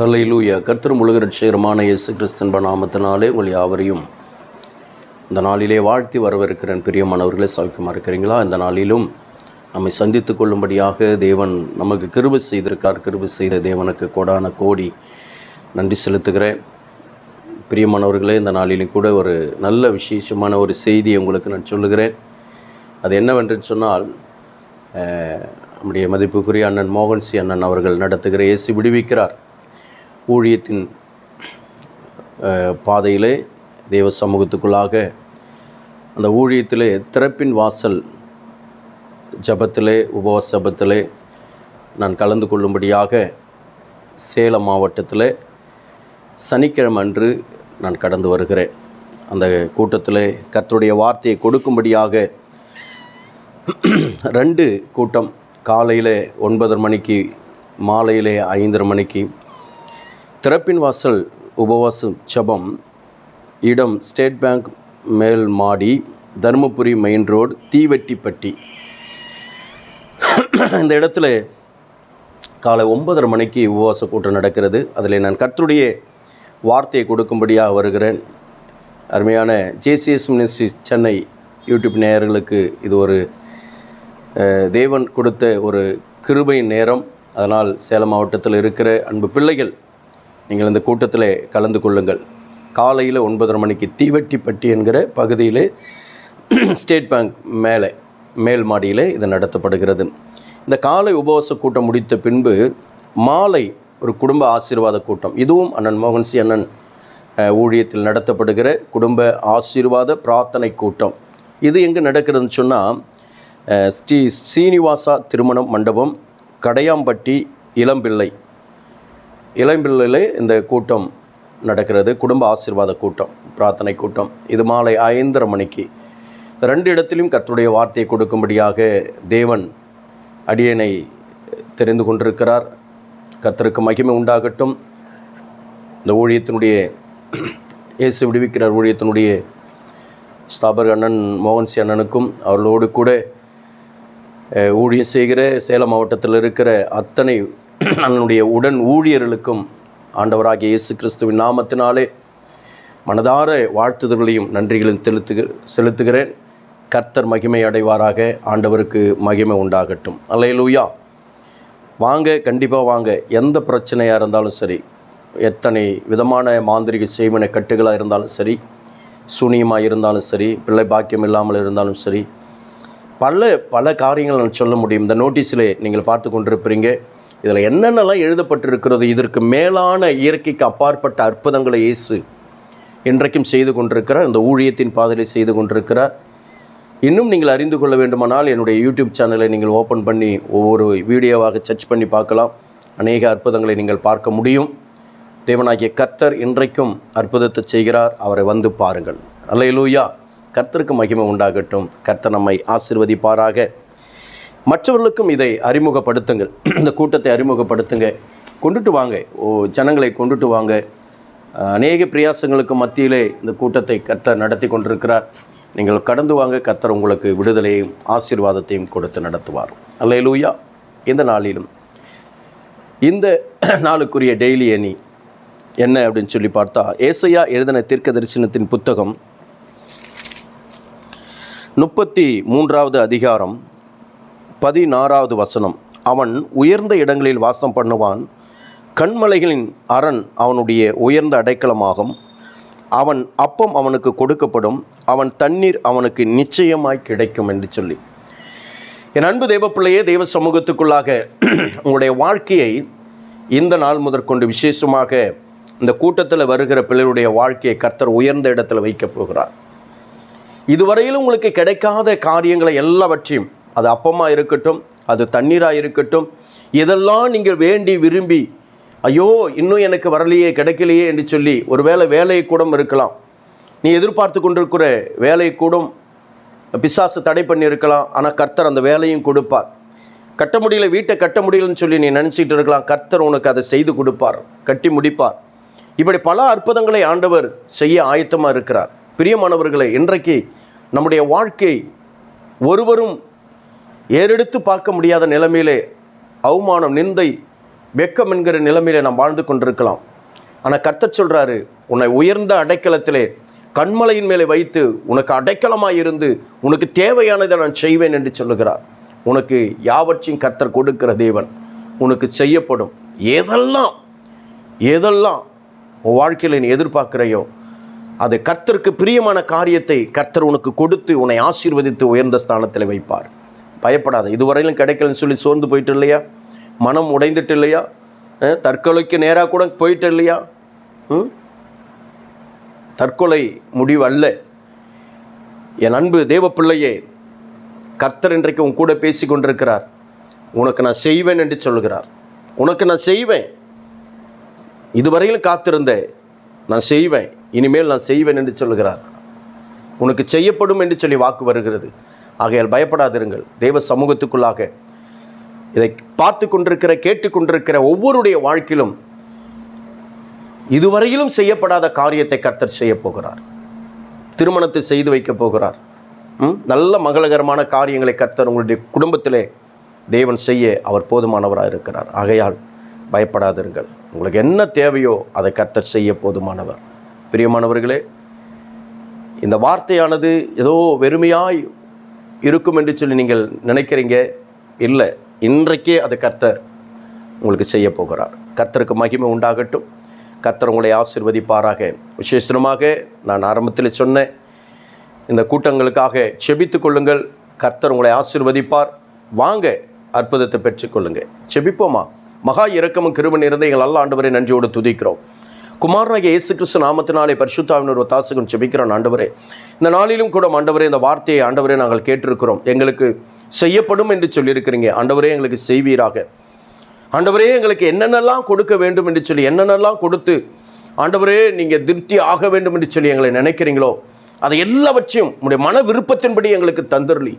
ஹல்லேலூயா. கர்த்தரும் உலக இரட்சகருமான இயேசு கிறிஸ்துவின் நாமத்தினாலே உங்கள் யாவரையும் இந்த நாளிலே வாழ்த்தி வரவேற்கிறேன். பிரியமானவர்களே, சௌக்கியமாக இருக்கிறீங்களா? இந்த நாளிலும் நம்மை சந்தித்து கொள்ளும்படியாக தேவன் நமக்கு கிருபை செய்திருக்கார். கிருபை செய்த தேவனுக்கு கோடான கோடி நன்றி செலுத்துகிறேன். பிரியமானவர்களே, இந்த நாளிலும் கூட ஒரு நல்ல விசேஷமான ஒரு செய்தியை உங்களுக்கு நான் சொல்லுகிறேன். அது என்னவென்று சொன்னால், நம்முடைய மதிப்புக்குரிய அண்ணன் மோகன்சி அண்ணன் அவர்கள் நடத்துகிற இயேசு விடுவிக்கிறார் ஊழியத்தின் பாதையிலே தேவ சமூகத்துக்குள்ளாக அந்த ஊழியத்திலே திறப்பின் வாசல் ஜபத்திலே உபவாச ஜபத்திலே நான் கலந்து கொள்ளும்படியாக சேலம் மாவட்டத்தில் சனிக்கிழமை அன்று நான் கடந்து வருகிறேன். அந்த கூட்டத்தில் கர்த்தருடைய வார்த்தையை கொடுக்கும்படியாக 2 கூட்டம், காலையில் 9:30 மணிக்கு, மாலையில் 5:30 மணிக்கு. திறப்பின் வாசல் உபவாச ஜபம் இடம் ஸ்டேட் பேங்க் மேல் மாடி, தருமபுரி மெயின் ரோடு, தீவெட்டிப்பட்டி. இந்த இடத்துல காலை 9:30 மணிக்கு உபவாச கூட்டம் நடக்கிறது. அதில் நான் கர்த்தருடைய வார்த்தையை கொடுக்கும்படியாக வருகிறேன். அருமையான JCS மினிஸ்ட்ரி சென்னை யூடியூப் நேயர்களுக்கு இது ஒரு தேவன் கொடுத்த ஒரு கிருபை நேரம். அதனால் சேலம் மாவட்டத்தில் இருக்கிற அன்பு பிள்ளைகள், நீங்கள் இந்த கூட்டத்தில் கலந்து கொள்ளுங்கள். காலையில் 9:30 மணிக்கு தீவெட்டிப்பட்டி என்கிற பகுதியில் ஸ்டேட் பேங்க் மேல் மாடியில் இது நடத்தப்படுகிறது. இந்த காலை உபவாச கூட்டம் முடித்த பின்பு மாலை ஒரு குடும்ப ஆசீர்வாத கூட்டம். இதுவும் அண்ணன் மோகன்சி அண்ணன் ஊழியத்தில் நடத்தப்படுகிற குடும்ப ஆசீர்வாத பிரார்த்தனை கூட்டம். இது எங்கே நடக்கிறதுன்னு சொன்னால், ஸ்ரீ சீனிவாசா திருமணம் மண்டபம், கடையாம்பட்டி, இளம்பிள்ளையிலே இந்த கூட்டம் நடக்கிறது. குடும்ப ஆசீர்வாத கூட்டம், பிரார்த்தனை கூட்டம். இது மாலை 5:30 மணிக்கு. 2 இடத்திலும் கர்த்தருடைய வார்த்தையை கொடுக்கும்படியாக தேவன் அடியேனை தெரிந்து கொண்டிருக்கிறார். கர்த்தருக்கு மகிமை உண்டாகட்டும். இந்த ஊழியத்தினுடைய இயேசு விடுவிக்கிறார் ஊழியத்தினுடைய ஸ்தாபர் அண்ணன் மோகன்சி அண்ணனுக்கும் அவர்களோடு கூட ஊழியம் செய்கிற சேலம் மாவட்டத்தில் இருக்கிற அத்தனை அண்ணனுடைய உடன் ஊழியர்களுக்கும் ஆண்டவராகிய இயேசு கிறிஸ்துவின் நாமத்தினாலே மனதார வாழ்த்துதல்களையும் நன்றிகளையும் செலுத்துகிறேன். கர்த்தர் மகிமை அடைவாராக. ஆண்டவருக்கு மகிமை உண்டாகட்டும். அல்லேலூயா. வாங்க, கண்டிப்பாக வாங்க. எந்த பிரச்சனையாக இருந்தாலும் சரி, எத்தனை விதமான மாந்திரிக செய்வன கட்டுகளாக இருந்தாலும் சரி, சூனியமாக இருந்தாலும் சரி, பிள்ளை பாக்கியம் இல்லாமல் இருந்தாலும் சரி, பல காரியங்கள் நான் சொல்ல முடியும். இந்த நோட்டீஸில் நீங்கள் பார்த்து கொண்டிருப்பீங்க. இதில் என்னென்னலாம் எழுதப்பட்டிருக்கிறது, இதற்கு மேலான இயற்கைக்கு அப்பாற்பட்ட அற்புதங்களை இயேசு இன்றைக்கும் செய்து கொண்டிருக்கிறார். இந்த ஊழியத்தின் பாதையை செய்து கொண்டிருக்கிறார். இன்னும் நீங்கள் அறிந்து கொள்ள வேண்டுமானால் என்னுடைய யூடியூப் சேனலை நீங்கள் ஓப்பன் பண்ணி ஒவ்வொரு வீடியோவாக சர்ச் பண்ணி பார்க்கலாம். அநேக அற்புதங்களை நீங்கள் பார்க்க முடியும். தேவனாகிய கர்த்தர் இன்றைக்கும் அற்புதத்தை செய்கிறார். அவரை வந்து பாருங்கள். அல்லேலூயா. கர்த்தருக்கு மகிமை உண்டாகட்டும். கர்த்தர் நம்மை ஆசீர்வதிப்பாராக. மற்றவர்களுக்கும் இதை அறிமுகப்படுத்துங்கள். இந்த கூட்டத்தை அறிமுகப்படுத்துங்க. கொண்டுட்டு வாங்க, ஜனங்களை கொண்டுட்டு வாங்க. அநேக பிரயாசங்களுக்கு மத்தியிலே இந்த கூட்டத்தை கர்த்தர் நடத்தி கொண்டிருக்கிறார். நீங்கள் கடந்து வாங்க. கர்த்தர் உங்களுக்கு விடுதலையும் ஆசீர்வாதத்தையும் கொடுத்து நடத்துவார். அல்லேலூயா. இந்த நாளிலும் இந்த நாளுக்குரிய டெய்லி அணி என்ன அப்படின்னு சொல்லி பார்த்தா, ஏசாயா எழுதின தீர்க்க தரிசனத்தின் புத்தகம் 33வது அதிகாரம் 16வது வசனம். அவன் உயர்ந்த இடங்களில் வாசம் பண்ணுவான். கண்மலைகளின் அரண் அவனுடைய உயர்ந்த அடைக்கலமாகும். அவன் அப்பம் அவனுக்கு கொடுக்கப்படும். அவன் தண்ணீர் அவனுக்கு நிச்சயமாய் கிடைக்கும் என்று சொல்லி, என் அன்பு தேவப்பிள்ளையே, தேவ சமூகத்துக்குள்ளாக உங்களுடைய வாழ்க்கையை இந்த நாள் முதற்கொண்டு விசேஷமாக இந்த கூட்டத்தில் வருகிற பிள்ளைகளுடைய வாழ்க்கையை கர்த்தர் உயர்ந்த இடத்துல வைக்கப் போகிறார். இதுவரையிலும் உங்களுக்கு கிடைக்காத காரியங்களை எல்லாவற்றையும், அது அப்பமாக இருக்கட்டும், அது தண்ணீராக இருக்கட்டும், இதெல்லாம் நீங்கள் வேண்டி விரும்பி, ஐயோ இன்னும் எனக்கு வரலையே, கிடைக்கலையே என்று சொல்லி, ஒருவேளை வேலையை கூட இருக்கலாம். நீ எதிர்பார்த்து கொண்டிருக்கிற வேலையை கூட பிசாசு தடை பண்ணியிருக்கலாம். ஆனால் கர்த்தர் அந்த வேலையும் கொடுப்பார். கட்ட முடியல, வீட்டை கட்ட முடியலன்னு சொல்லி நீ நினச்சிட்டு இருக்கலாம். கர்த்தர் உனக்கு அதை செய்து கொடுப்பார், கட்டி முடிப்பார். இப்படி பல அற்புதங்களை ஆண்டவர் செய்ய ஆயத்தமாக இருக்கிறார். பிரியமானவர்களை, இன்றைக்கு நம்முடைய வாழ்க்கை ஒருவரும் ஏறெடுத்து பார்க்க முடியாத நிலைமையிலே அவமானம், நிந்தை, வெட்கம் என்கிற நிலைமையில நாம் வாழ்ந்து கொண்டிருக்கலாம். ஆனால் கர்த்தர் சொல்கிறாரு, உன்னை உயர்ந்த அடைக்கலத்திலே கண்மலையின் மேலே வைத்து உனக்கு அடைக்கலமாக இருந்து உனக்கு தேவையானதை நான் செய்வேன் என்று சொல்லுகிறார். உனக்கு யாவற்றையும் கர்த்தர் கொடுக்கிற தேவன். உனக்கு செய்யப்படும் எதெல்லாம் உன் வாழ்க்கையில் நீ எதிர்பார்க்கிறையோ அது கர்த்தருக்கு பிரியமான காரியத்தை கர்த்தர் உனக்கு கொடுத்து உன்னை ஆசீர்வதித்து உயர்ந்த ஸ்தானத்தில் வைப்பார். பயப்படாத. இதுவரையிலும் கிடைக்கலன்னு சொல்லி சோர்ந்து போயிட்டு இல்லையா? மனம் உடைந்துட்டு இல்லையா? தற்கொலைக்கு நேராக கூட போயிட்டு இல்லையா? தற்கொலை முடிவு அல்ல. என் அன்பு தேவ பிள்ளையே, கர்த்தர் இன்றைக்கு உன் கூட பேசி கொண்டிருக்கிறார். உனக்கு நான் செய்வேன் என்று சொல்கிறார். உனக்கு நான் செய்வேன். இதுவரையிலும் காத்திருந்த நான் செய்வேன், இனிமேல் நான் செய்வேன் என்று சொல்கிறார். உனக்கு செய்யப்படும் என்று சொல்லி வாக்கு வருகிறது. ஆகையால் பயப்படாதிருங்கள். தேவ சமூகத்துக்குள்ளாக இதை பார்த்து கொண்டிருக்கிற கேட்டுக்கொண்டிருக்கிற ஒவ்வொருடைய வாழ்க்கையிலும் இதுவரையிலும் செய்யப்படாத காரியத்தை கர்த்தர் செய்ய போகிறார். திருமணத்தை செய்து வைக்க போகிறார். நல்ல மங்களகரமான காரியங்களை கர்த்தர் உங்களுடைய குடும்பத்திலே தேவன் செய்ய அவர் போதுமானவராக இருக்கிறார். ஆகையால் பயப்படாதிருங்கள். உங்களுக்கு என்ன தேவையோ அதை கர்த்தர் செய்ய போதுமானவர். பிரியமானவர்களே, இந்த வார்த்தையானது ஏதோ வெறுமையாய் இருக்கும் என்று சொல்லி நீங்கள் நினைக்கிறீங்க. இல்லை, இன்றைக்கே அதை கர்த்தர் உங்களுக்கு செய்ய போகிறார். கர்த்தருக்கு மகிமை உண்டாகட்டும். கர்த்தர் உங்களை ஆசீர்வதிப்பாராக. விசேஷமாக நான் ஆரம்பத்தில் சொன்ன இந்த கூட்டங்களுக்காக செபித்து கொள்ளுங்கள். கர்த்தர் உங்களை ஆசீர்வதிப்பார். வாங்க, அற்புதத்தை பெற்றுக்கொள்ளுங்கள். செபிப்போமா? மகா இரக்கமும் கிருபையும் நிறைந்த எங்கள் நல்ல ஆண்டவரை நன்றியோடு துதிக்கிறோம். குமாரனாகிய இயேசு கிறிஸ்து நாமத்தினாலே பரிசுத்தாவின் ஒரு தாசகம் செபிக்கிறோம். ஆண்டவரே, இந்த நாளிலும் கூட ஆண்டவரே இந்த வார்த்தையை ஆண்டவரே நாங்கள் கேட்டிருக்கிறோம். எங்களுக்கு செய்யப்படும் என்று சொல்லியிருக்கிறீங்க. ஆண்டவரே, எங்களுக்கு செய்வீராக. ஆண்டவரே, எங்களுக்கு என்னென்னலாம் கொடுக்க வேண்டும் என்று சொல்லி என்னென்னலாம் கொடுத்து ஆண்டவரே நீங்கள் திருப்தி ஆக வேண்டும் என்று சொல்லி எங்களை நினைக்கிறீங்களோ அதை எல்லாவற்றையும் உங்களுடைய மன விருப்பத்தின்படி எங்களுக்கு தந்தருளி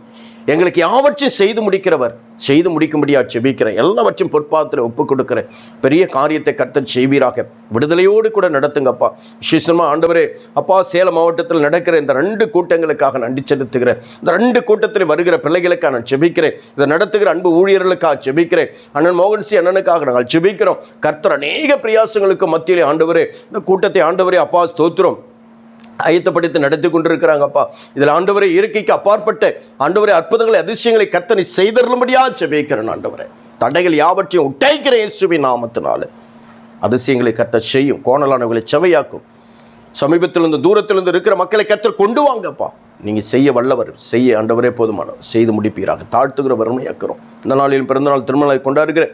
எங்களுக்கு யாவற்றையும் செய்து முடிக்கிறவர் செய்து முடிக்கும்படியாக செபிக்கிறேன். எல்லாவற்றையும் பொற்பாதத்தில் ஒப்புக் கொடுக்கிறேன். பெரிய காரியத்தை கர்த்தர் செய்வீராக. விடுதலையோடு கூட நடத்துங்கப்பா. விசேஷமாக ஆண்டவரே அப்பா, சேலம் மாவட்டத்தில் நடக்கிற இந்த 2 கூட்டங்களுக்காக நன்றி செலுத்துகிறேன். இந்த 2 கூட்டத்தில் வருகிற பிள்ளைகளுக்காக நான் செபிக்கிறேன். இதை நடத்துகிற அன்பு ஊழியர்களுக்காக செபிக்கிறேன். அண்ணன் மோகன்சி அண்ணனுக்காக நாங்கள் செபிக்கிறோம். கர்த்தர் அநேக பிரயாசங்களுக்கு மத்தியிலே ஆண்டவரே இந்த கூட்டத்தை ஆண்டவரே அப்பா ஸ்தோத்திரம் ஆயத்தப்படுத்தி நடத்தி கொண்டிருக்கிறாங்கப்பா. இதில் ஆண்டவரே இயற்கைக்கு அப்பாற்பட்ட ஆண்டவரே அற்புதங்களை அதிசயங்களை கர்த்தனை செய்தருளும்படியாக செபிக்கிறேன். ஆண்டவரே, தடைகள் யாவற்றையும் உடைக்கிற இயேசுவின் நாமத்தினால அதிசயங்களை கர்த்தர் செய்யும். கோணலானவர்களை செவையாக்கும். சமீபத்திலிருந்து தூரத்திலிருந்து இருக்கிற மக்களை கர்த்தர் கொண்டு வாங்கப்பா. நீங்கள் செய்ய வல்லவர். செய்ய ஆண்டவரே போதுமானவர். செய்து முடிப்பீராக. தாழ்த்துகிற வறுமையாக்கிறோம். இந்த நாளில் பிறந்தநாள் திருமணத்தை கொண்டாடுகிற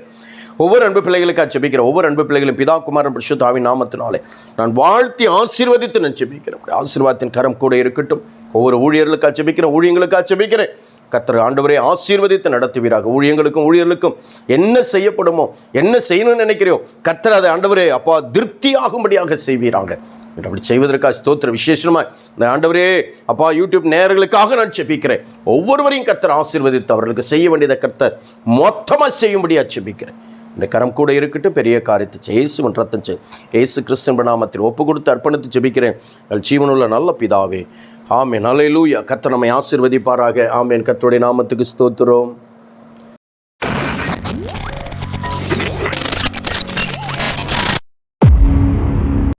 ஒவ்வொரு அன்பு பிள்ளைகளுக்காக செபிக்கிறேன். ஒவ்வொரு அன்பு பிள்ளைகளும் பிதா குமாரன் பரிசுத்த ஆவியின் நாமத்தினாலே நான் வாழ்த்தி ஆசீர்வதித்து நான் செபிக்கிறேன். ஆசீர்வாதத்தின் கரம் கூட இருக்கட்டும். ஒவ்வொரு ஊழியர்களுக்காக செபிக்கிறேன். ஊழியங்களுக்காக செபிக்கிறேன். கர்த்தர் ஆண்டவரே ஆசீர்வதித்து நடத்துவீராக. ஊழியர்களுக்கும் என்ன செய்யப்படுமோ, என்ன செய்யணும்னு நினைக்கிறையோ கர்த்தர் அதை ஆண்டவரே அப்பா திருப்தியாகும்படியாக செய்வீராங்க. அப்படி செய்வதற்காக ஸ்தோத்திர. விசேஷமாக இந்த ஆண்டவரே அப்பா யூடியூப் நேயர்களுக்காக நான் செபிக்கிறேன். ஒவ்வொருவரையும் கர்த்தர் ஆசீர்வதித்து அவர்களுக்கு செய்ய வேண்டியதை கர்த்தர் மொத்தமாக செய்யும்படியாக செபிக்கிறேன். இந்த கரம் கூட இருக்கட்டும். பெரிய காரியத்தை இயேசுவின் ரத்தம் இயேசு கிறிஸ்துவின் நாமத்தில் ஒப்பு கொடுத்து அர்ப்பணித்து ஜெபிக்கிறேன். எங்கள் ஜீவனுள்ள நல்ல பிதாவே, ஆமென். அல்லேலூயா. கர்த்தர் நம்மை ஆசீர்வதிப்பாராக. ஆமென். கர்த்தருடைய நாமத்துக்கு ஸ்தோத்திரம்.